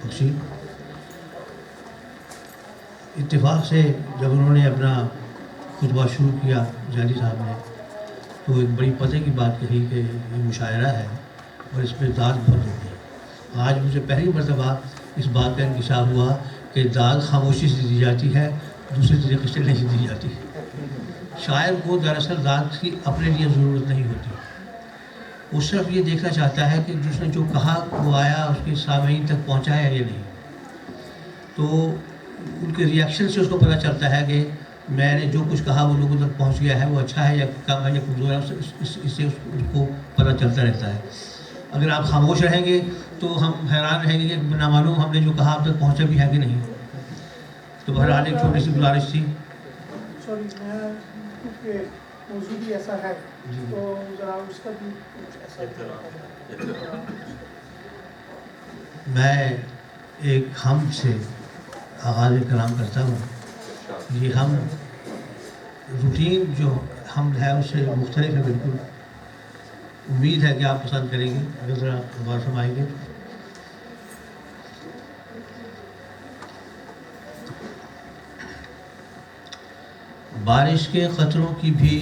بخشی۔ اتفاق سے جب انہوں نے اپنا خطبہ شروع کیا جالی صاحب نے، تو ایک بڑی پتے کی بات کہی کہ یہ مشاعرہ ہے اور اس پہ داد بہت ہوگی۔ آج مجھے پہلی مرتبہ اس بات کا انکشاف ہوا کہ داد خاموشی سے دی جاتی ہے، دوسرے طریقے سے نہیں دی جاتی۔ شاعر کو دراصل داد کی اپنے لیے ضرورت نہیں ہوتی، وہ صرف یہ دیکھنا چاہتا ہے کہ جس نے جو کہا وہ آیا اس کے سامعین تک پہنچا ہے یا نہیں۔ تو ان کے ریئیکشن سے اس کو پتہ چلتا ہے کہ میں نے جو کچھ کہا وہ لوگوں تک پہنچ گیا ہے، وہ اچھا ہے یا کم ہے یا کمزور ہے، اس سے اس کو پتہ چلتا رہتا ہے۔ اگر آپ خاموش رہیں گے تو ہم حیران رہیں گے کہ نامعلوم ہم نے جو کہا اب تک پہنچا بھی ہے کہ نہیں۔ تو بہرحال ایک چھوٹی سی گزارش تھی۔ سوری، کیونکہ موضوع بھی ایسا ہے تو ذرا اس کا بھی ایسا۔ میں ایک حمد سے آغاز کلام کرتا ہوں۔ یہ ہم روٹین جو حمد ہے اس سے مختلف ہے بالکل۔ امید ہے کہ آپ پسند کریں گے اگر ذرا غور فرمائیں گے۔ بارش کے قطروں کی بھی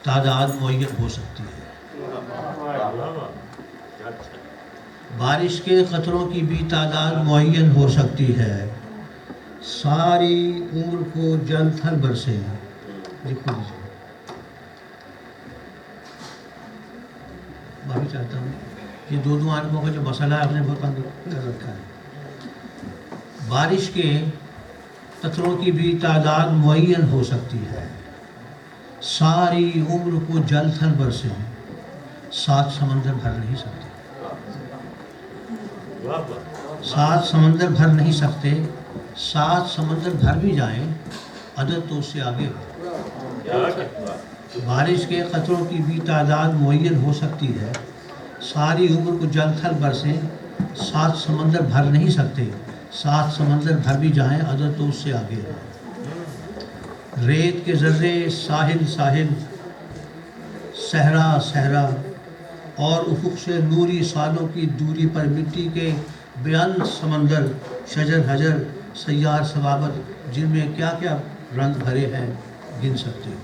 تعداد معین ہو سکتی ہے۔ بارش کے قطروں کی بھی تعداد معین ہو سکتی ہے، ساری عمر کو جل تھل برسے۔ لکھو دیجیے، معافی چاہتا ہوں، یہ دو آنکھوں کا جو مسئلہ ہے آپ نے بہت تنگ کر رکھا ہے۔ بارش کے قطروں کی بھی تعداد معین ہو سکتی ہے، ساری عمر کو جل تھل برسے، سات سمندر بھر نہیں سکتے۔ سات سمندر بھر نہیں سکتے، سات سمندر بھر بھی جائیں عدد تو اس سے آگے ہو۔ بارش کے قطروں کی بھی تعداد معین ہو سکتی ہے، ساری عمر کو جل تھل برسے، سات سمندر بھر نہیں سکتے، سات سمندر بھر بھی جائیں عدد تو اس سے آگے ہے۔ ریت کے ذرے ساحل ساحل، صحرا صحرا، اور افق سے نوری سالوں کی دوری پر مٹی کے بیان سمندر، شجر حجر سیار ثوابت، جن میں کیا کیا رنگ بھرے ہیں گن سکتے ہو۔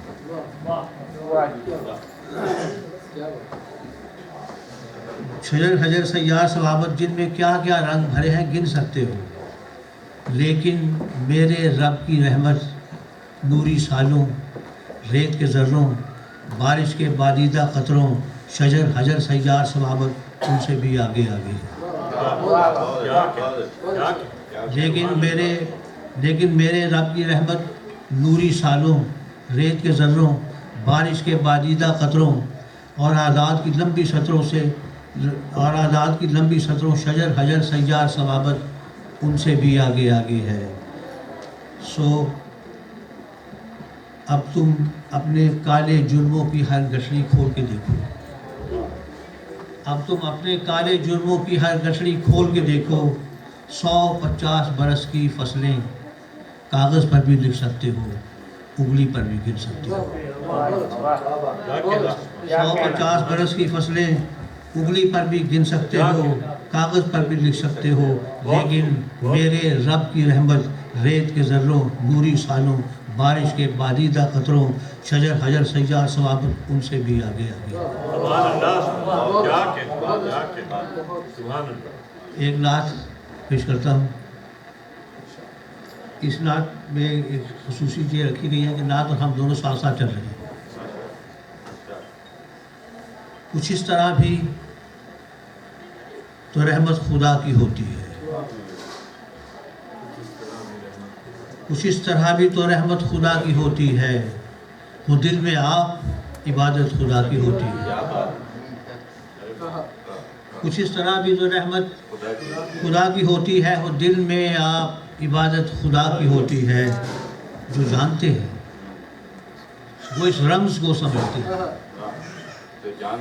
شجر حجر سیار ثوابت، جن میں کیا کیا رنگ بھرے ہیں گن سکتے ہو، لیکن میرے رب کی رحمت نوری سالوں، ریت کے ذروں، بارش کے بادیدہ قطروں، شجر حجر سیار ثوابت، ان سے بھی آگے آگے۔ لیکن میرے رب کی رحمت نوری سالوں، ریت کے ذروں، بارش کے بادیدہ قطروں، اور اعداد کی لمبی سطروں، شجر حجر سیار ثوابت، ان سے بھی آگے آگے ہے۔ سو اب تم اپنے کالے جرموں کی ہر گٹھڑی کھول کے دیکھو۔ اب تم اپنے کالے جرموں کی ہر گٹھڑی کھول کے دیکھو، 150 برس کی فصلیں کاغذ پر بھی لکھ سکتے ہو، انگلی پر بھی گن سکتے ہو۔ 150 برس کی فصلیں انگلی پر بھی گن سکتے ہو، کاغذ پر بھی لکھ سکتے ہو، لیکن میرے رب کی رحمت ریت کے ذروں، نوری سالوں، بارش کے بادیدہ قطروں، شجر حجر سیار ثوابت، ان سے بھی آگے آگے۔ ایک نعت پیش کرتا ہوں۔ اس نعت میں ایک خصوصی چیز رکھی گئی ہے کہ نعت اور ہم دونوں ساتھ ساتھ چل رہے ہیں۔ کچھ اس طرح بھی تو رحمت خدا کی ہوتی ہے، کچھ اس طرح بھی تو رحمت خدا کی ہوتی ہے، وہ دل میں آپ عبادت خدا کی ہوتی ہے۔ کچھ اس طرح بھی تو رحمت خدا کی ہوتی ہے، وہ دل میں آپ عبادت خدا کی ہوتی ہے۔ جو جانتے ہیں وہ اس رمز کو سمجھتے ہیں،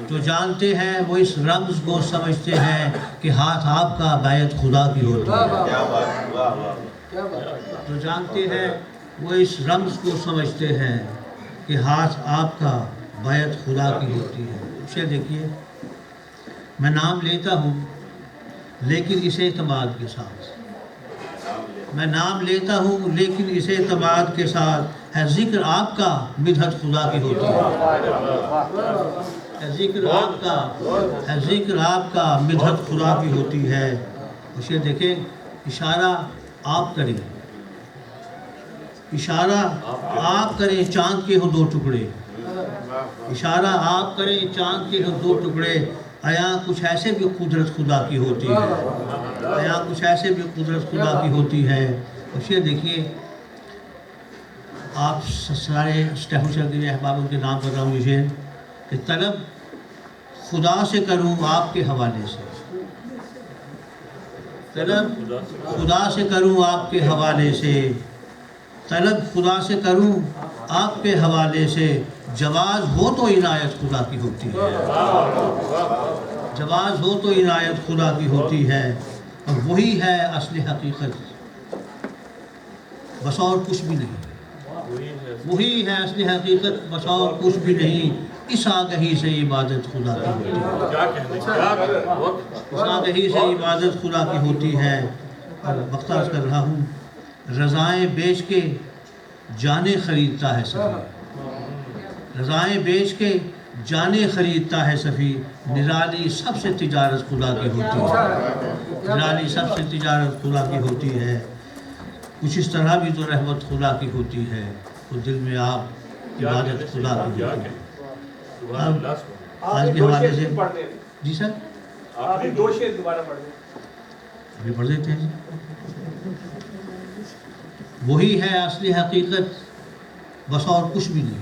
جو جانتے ہیں وہ اس رمز کو سمجھتے ہیں کہ ہاتھ آپ کا بیعت خدا کی ہوتی ہے۔ جو جانتے ہیں وہ اس رمز کو سمجھتے ہیں کہ ہاتھ آپ کا بیعت خدا کی ہوتی ہے۔ شعر دیکھیے، میں نام لیتا ہوں لیکن اس اعتماد کے ساتھ، میں نام لیتا ہوں لیکن اس اعتماد کے ساتھ، ہے ذکر آپ کا مدحت خدا کی ہوتی ہے، ہے ذکر آپ کا، ہے ذکر آپ کا مدحت خدا کی ہوتی ہے۔ اسے دیکھیں، اشارہ آپ کریں، اشارہ آپ کریں چاند کے ہوں دو ٹکڑے، اشارہ آپ کریں چاند کے ہوں دو ٹکڑے، آیا کچھ ایسے بھی قدرت خدا کی ہوتی ہے، آیا کچھ ایسے بھی قدرت خدا کی ہوتی ہے۔ اسے دیکھیے، آپ سارے اسٹیفن شہر کے احبابوں کے نام کر رہا ہوں یہ کہ طلب خدا سے کروں آپ کے حوالے سے، طلب خدا سے کروں آپ کے حوالے سے، طلب خدا سے کروں آپ کے حوالے سے، جواز ہو تو عنایت خدا کی ہوتی ہے، جواز ہو تو عنایت خدا کی ہوتی ہے، اور وہی ہے اصل حقیقت، بس اور کچھ بھی نہیں، وہی ہے اصل حقیقت، بس اور کچھ بھی نہیں، اس آگہی سے عبادت خدا کی ہوتی ہے، اس آگہی سے عبادت خدا کی ہوتی ہے۔ اور وقت عرض کر رہا ہوں، رضائیں بیچ کے جانیں خریدتا ہے سفی، رضائیں بیچ کے جانیں خریدتا ہے سفی، نرالی سب سے تجارت خدا کی ہوتی ہے، نرالی سب سے تجارت خدا کی ہوتی ہے۔ کچھ اس طرح بھی تو رحمت خدا کی ہوتی ہے، تو دل میں آپ عبادت خدا کی ہوتی ہے۔ اب آج کے حوالے سے جی سر آپ دو شعر دوبارہ پڑھ دیں، ابھی پڑھ دیتے ہیں جی۔ وہی ہے اصل حقیقت، بس اور کچھ بھی نہیں،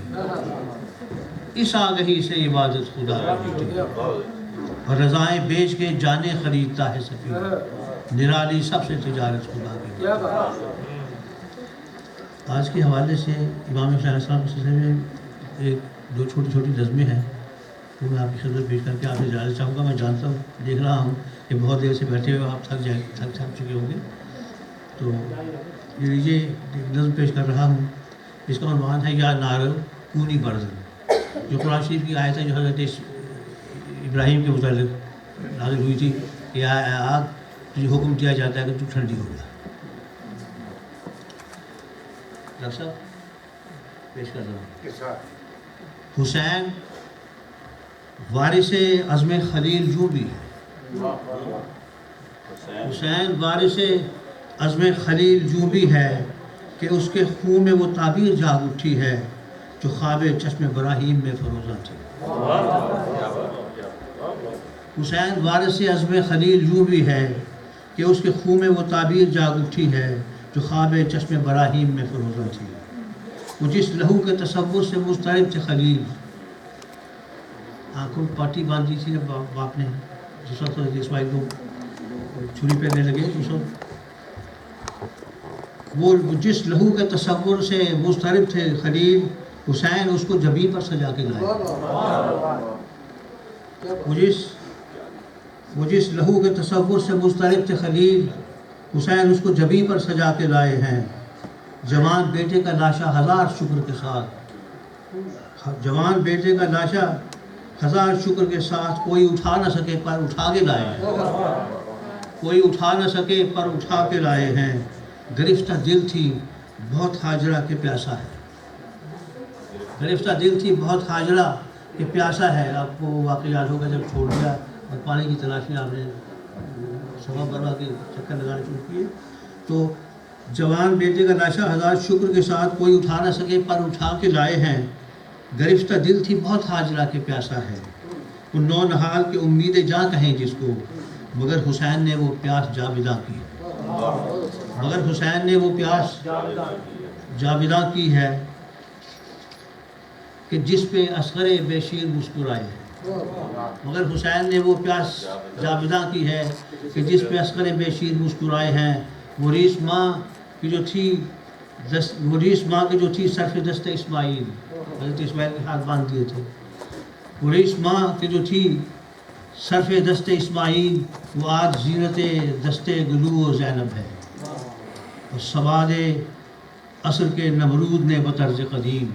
اس آگہی سے عبادت خدا کی ہوتی ہے، اور رضائیں بیچ کے جانیں خریدتا ہے سفی، نرالی سب سے تجارت خدا کی ہوتی ہے۔ آج کے حوالے سے امام حسین علیہ السلام کے سلسلے میں ایک دو چھوٹی چھوٹی نظمیں ہیں، وہ میں آپ کی خدمت پیش کر کے آپ سے اجازت چاہوں گا۔ میں جانتا ہوں، دیکھ رہا ہوں کہ بہت دیر سے بیٹھے ہوئے آپ تھک چکے ہوں گے، تو یہ لیجیے نظم پیش کر رہا ہوں، اس کا عنوان ہے یا نار کونی برزن، جو قرآن شریف کی آیت ہے جو حضرت ابراہیم کے متعلق نازل ہوئی تھی کہ آگ تجھے حکم دیا جاتا ہے کہ تو ٹھنڈی ہو جا۔ ڈاکٹر صاحب پیش کر رہا ہوں۔ حسین وارث عزم خلیل جو بھی ہے، حسین وارث عزم خلیل جو بھی ہے، کہ اس کے خون میں وہ تعبیر جاگ اٹھی ہے جو خواب چشم ابراہیم میں فروزاں تھی۔ حسین وارث عزم خلیل جو بھی ہے، کہ اس کے خون میں وہ تعبیر جاگ اٹھی ہے جو خواب چشم ابراہیم میں فروزاں تھی۔ وہ جس لہو کے تصور سے مضطرب تھے خلیل، آنکھوں میں پاٹی باندھی تھی جب باپ نے، جس وقت اسماعیل کو چھری پہننے لگے، اس وقت وہ جس لہو کے تصور سے مضطرب تھے خلیل، حسین اس کو جبین پر سجا کے لائے۔ وہ جس لہو کے تصور سے مضطرب تھے خلیل، حسین اس کو جبین پر سجا کے لائے ہیں۔ جوان بیٹے کا لاشا ہزار شکر کے ساتھ، جوان بیٹے کا لاشا ہزار شکر کے ساتھ، کوئی اٹھا نہ سکے پر اٹھا کے لائے ہیں، کوئی اٹھا نہ سکے پر اٹھا کے لائے ہیں۔ گرفتہ دل تھی بہت ہاجرہ کے پیاسا ہے، گرفتہ دل تھی بہت ہاجرہ کہ پیاسا ہے۔ آپ کو واقعہ یاد ہوگا جب چھوڑ دیا اور پانی کی تلاش میں آپ نے صفا بروا کے چکر لگانے شروع کیے، تو جوان بیٹے کا لاشا ہزار شکر کے ساتھ، کوئی اٹھا نہ سکے پر اٹھا کے لائے ہیں۔ گرفتہ دل تھی بہت ہاجرہ کے پیاسا ہے، وہ نو نہال کے امید جاں کہیں جس کو، مگر حسین نے وہ پیاس جاویداں کی، مگر حسین نے وہ پیاس جاویداں کی ہے کہ جس پہ اصغر بے شیر مسکرائے، مگر حسین نے وہ پیاس جاویداں کی ہے کہ جس پہ اصغر بے شیر مسکرائے ہیں۔ موریس ماں کی جو تھی صرف دست اسماعیل، حضرت اسماعیل کے ہاتھ باندھ دیے تھے، موریس ماں کی جو تھی صرف دست اسماعیل، وہ آج زینت دست گلو و زینب ہے۔ اور سواد عصر کے نمرود نے بطرز قدیم،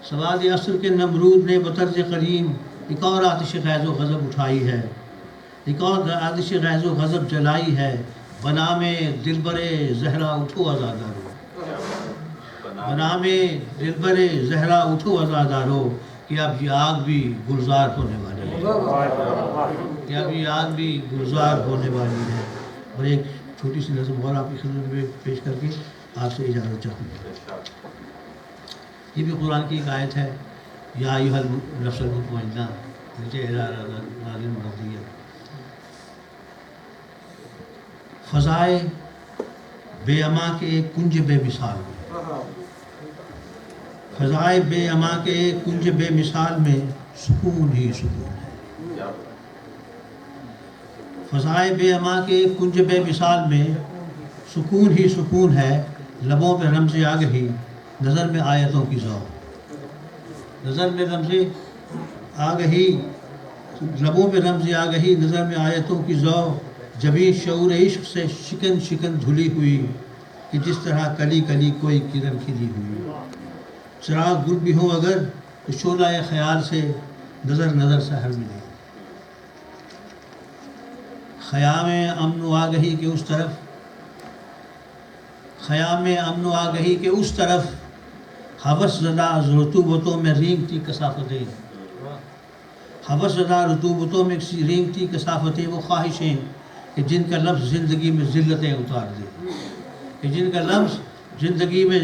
سواد عصر کے نمرود نے بطرز قدیم ایک اور آتش غیظ و غضب اٹھائی ہے۔ ایک اور آتش غیظ و غضب جلائی ہے، بنا میں دلبر زہرا اٹھو آزادارو، بنا میں دلبر زہرا اٹھو آزادارو، کہ اب یہ آگ بھی گلزار ہونے والی ہے، کہ اب یہ آگ بھی گلزار ہونے والی ہے۔ اور ایک چھوٹی سی نظم اور آپ کی خدمت میں پیش کر کے آپ سے اجازت چاہوں گا۔ یہ بھی قرآن کی ایک آیت ہے، یا ایھا النفس المطمئنہ ارجعی الی ربک مرضیہ۔ فضائے بے اما کے ایک کنج بے مثال میں، فضائے بے اما کے ایک کنج بے مثال میں سکون ہی سکون ہے، فضائے بے اما کے ایک کنج بے مثال میں سکون ہی سکون ہے، لبوں پہ رمز آگہی، نظر میں آیتوں کی ذوق، نظر میں رمز آگہی، لبوں پہ رمز آگہی، نظر میں آیتوں کی ذوق، جبیں شعور عشق سے شکن شکن دھلی ہوئی، کہ جس طرح کلی کلی کوئی کرن کھلی ہوئی، چراغ گل بھی ہو اگر تو شعلہ خیال سے نظر نظر سحر ملے، خیام امن و آگہی کے اس طرف، خیام امن و آگہی کے اس طرف، حوث زدہ رطوبتوں میں رینگتی کثافتیں، حوث زدہ رطوبتوں میں رینگتی کثافتیں، وہ خواہشیں کہ جن کا لفظ زندگی میں ذلتیں اتار دے، کہ جن کا لفظ زندگی میں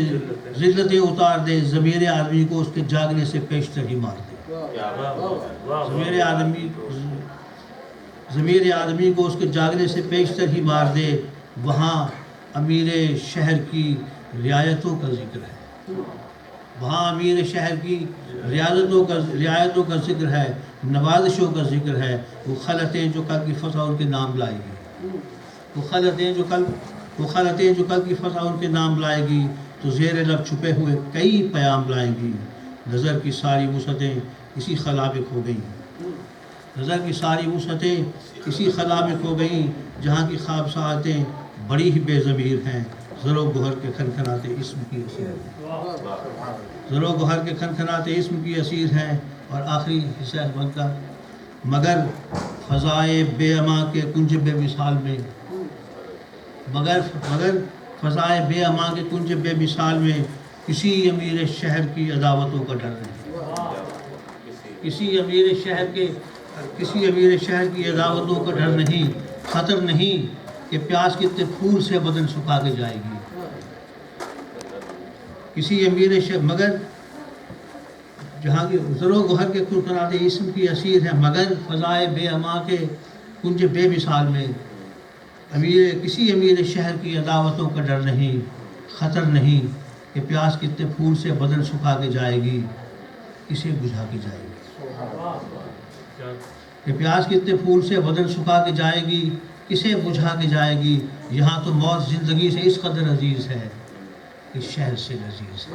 ذلتیں اتار دے، ضمیر آدمی کو اس کے جاگنے سے پیشتر ہی مار دے، ضمیر آدمی کو اس کے جاگنے سے پیشتر ہی مار دے۔ وہاں امیر شہر کی رعایتوں کا ذکر ہے، وہاں امیر شہر کی رعایتوں کا ذکر ہے، نوازشوں کا ذکر ہے، وہ خلطیں جو کل کی فتح ان کے نام لائے گی، وہ خلطیں جو کل کی فتح ان کے نام لائے گی، تو زیر لب چھپے ہوئے کئی پیام لائیں گی، نظر کی ساری وسعتیں اسی خلا میں کھو گئیں، نظر کی ساری وسعتیں اسی خلا میں کھو گئیں، جہاں کی خواب ساعتیں بڑی ہی بے ضمیر ہیں، زر و گوہر کے کھنکھناتے اسم کی اسیر ہیں، زر و گوہر کے کھنکھناتے اسم کی اسیر ہیں۔ اور آخری حصہ بن کا، مگر فضائے بے اما کے کنج بے مثال میں، مگر فضائے بے اما کے کنج بے مثال میں کسی امیر شہر کی عداوتوں کا ڈر نہیں، کسی امیر شہر کی عداوتوں کا ڈر نہیں، خطر نہیں کہ پیاس کتنے پھول سے بدن سکھا کے جائے گی، کسی امیر شہر، مگر جہاں کی زر و گوہر کے کھنکھناتے اسم کی اسیر ہے، مگر فضائے بے اما کے کنج بے مثال میں کسی امیر شہر کی عداوتوں کا ڈر نہیں، خطر نہیں کہ پیاس کتنے پھول سے بدن سکھا کے جائے گی، اسے بجھا کے جائے گی، کہ پیاس کتنے پھول سے بدن سکھا کے جائے گی، کسے بجھا کے جائے گی۔ یہاں تو موت زندگی سے اس قدر عزیز ہے، اس شہر سے لذیذ ہے۔